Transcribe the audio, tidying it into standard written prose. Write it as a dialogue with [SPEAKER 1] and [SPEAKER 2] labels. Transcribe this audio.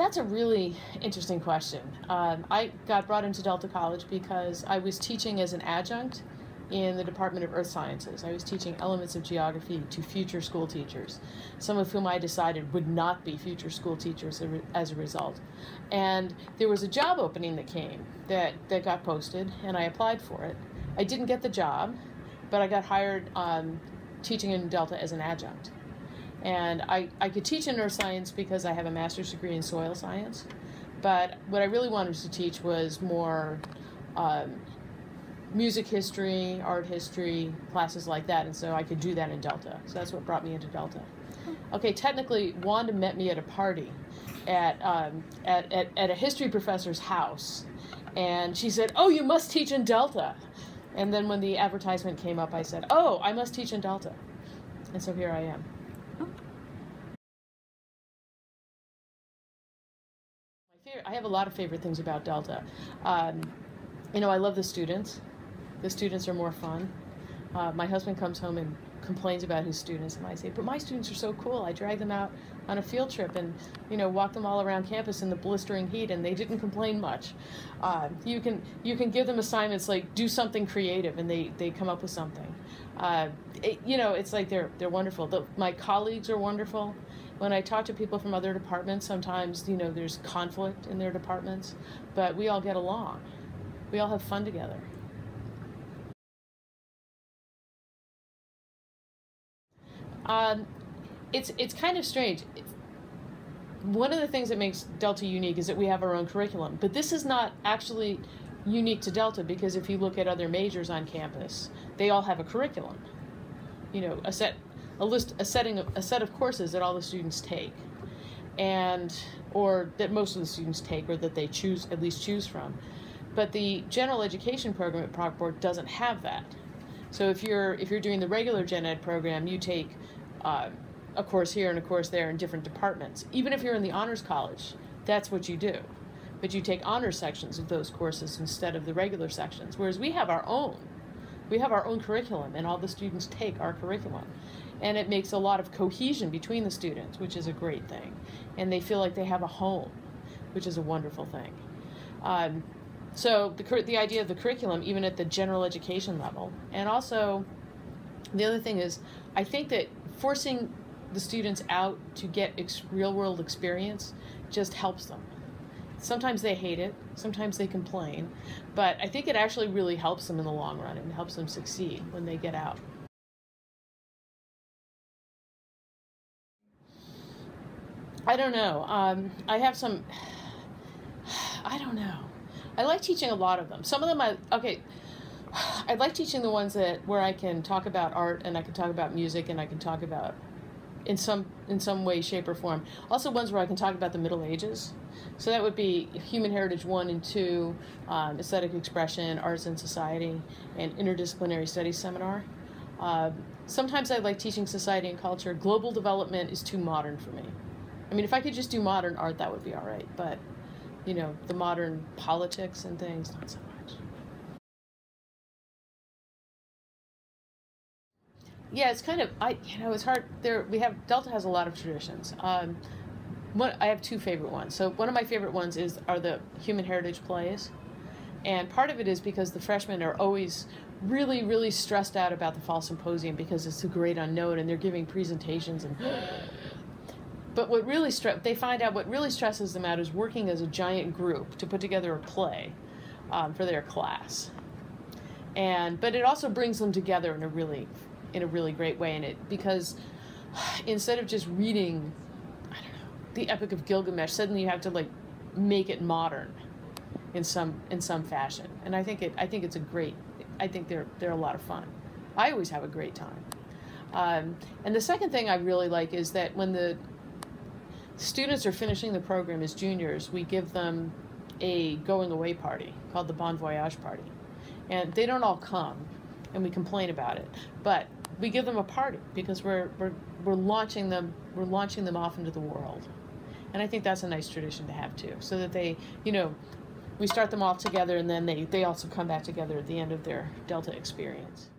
[SPEAKER 1] That's a really interesting question. I got brought into Delta College because I was teaching as an adjunct in the Department of Earth Sciences. I was teaching elements of geography to future school teachers, some of whom I decided would not be future school teachers as a result. And there was a job opening that came that got posted, and I applied for it. I didn't get the job, but I got hired teaching in Delta as an adjunct. And I could teach in earth science because I have a master's degree in soil science, but what I really wanted to teach was more music history, art history, classes like that, and so I could do that in Delta. So that's what brought me into Delta. Okay, technically, Wanda met me at a party at a history professor's house, and she said, "Oh, you must teach in Delta." And then when the advertisement came up, I said, "Oh, I must teach in Delta." And so here I am. I have a lot of favorite things about Delta. You know, I love the students. The students are more fun. My husband comes home and complains about his students, and I say, "But my students are so cool. I drag them out on a field trip and, you know, walk them all around campus in the blistering heat, and they didn't complain much." You can give them assignments like do something creative, and they come up with something. You know, it's like they're wonderful. My colleagues are wonderful. When I talk to people from other departments, sometimes, you know, there's conflict in their departments, but we all get along. We all have fun together. It's kind of strange. One of the things that makes Delta unique is that we have our own curriculum, but this is not actually unique to Delta, because if you look at other majors on campus, they all have a curriculum. You know, a set of courses that all the students take, or that most of the students take, or that they at least choose from. But the general education program at Proctor doesn't have that. So if you're doing the regular gen ed program, you take a course here and a course there in different departments. Even if you're in the honors college, that's what you do. But you take honors sections of those courses instead of the regular sections. Whereas we have our own. We have our own curriculum, and all the students take our curriculum. And it makes a lot of cohesion between the students, which is a great thing. And they feel like they have a home, which is a wonderful thing. So the idea of the curriculum, even at the general education level. And also, the other thing is, I think that forcing the students out to get real-world experience just helps them. Sometimes they hate it, sometimes they complain, but I think it actually really helps them in the long run and helps them succeed when they get out. I don't know. I have some, I don't know. I like teaching a lot of them. Some of them I like teaching the ones where I can talk about art, and I can talk about music, and I can talk about in some way, shape, or form. Also ones where I can talk about the Middle Ages. So that would be Human Heritage 1 and 2, Aesthetic Expression, Arts and Society, and Interdisciplinary Studies Seminar. Sometimes I like teaching society and culture. Global development is too modern for me. I mean, if I could just do modern art, that would be all right. But, you know, the modern politics and things, not so much. Yeah, it's kind of, it's hard. Delta has a lot of traditions. I have two favorite ones. So one of my favorite ones are the Human Heritage plays. And part of it is because the freshmen are always really, really stressed out about the fall symposium because it's a great unknown, and they're giving presentations. But they find out what really stresses them out is working as a giant group to put together a play for their class. But it also brings them together in a really great way, because instead of just reading, I don't know, the Epic of Gilgamesh, suddenly you have to like make it modern in some fashion. And I think it's I think they're a lot of fun. I always have a great time. And the second thing I really like is that when the students are finishing the program as juniors, we give them a going away party called the Bon Voyage Party. And they don't all come, and we complain about it, but we give them a party because we're launching them off into the world. And I think that's a nice tradition to have too, so that they, you know, we start them off together, and then they also come back together at the end of their Delta experience.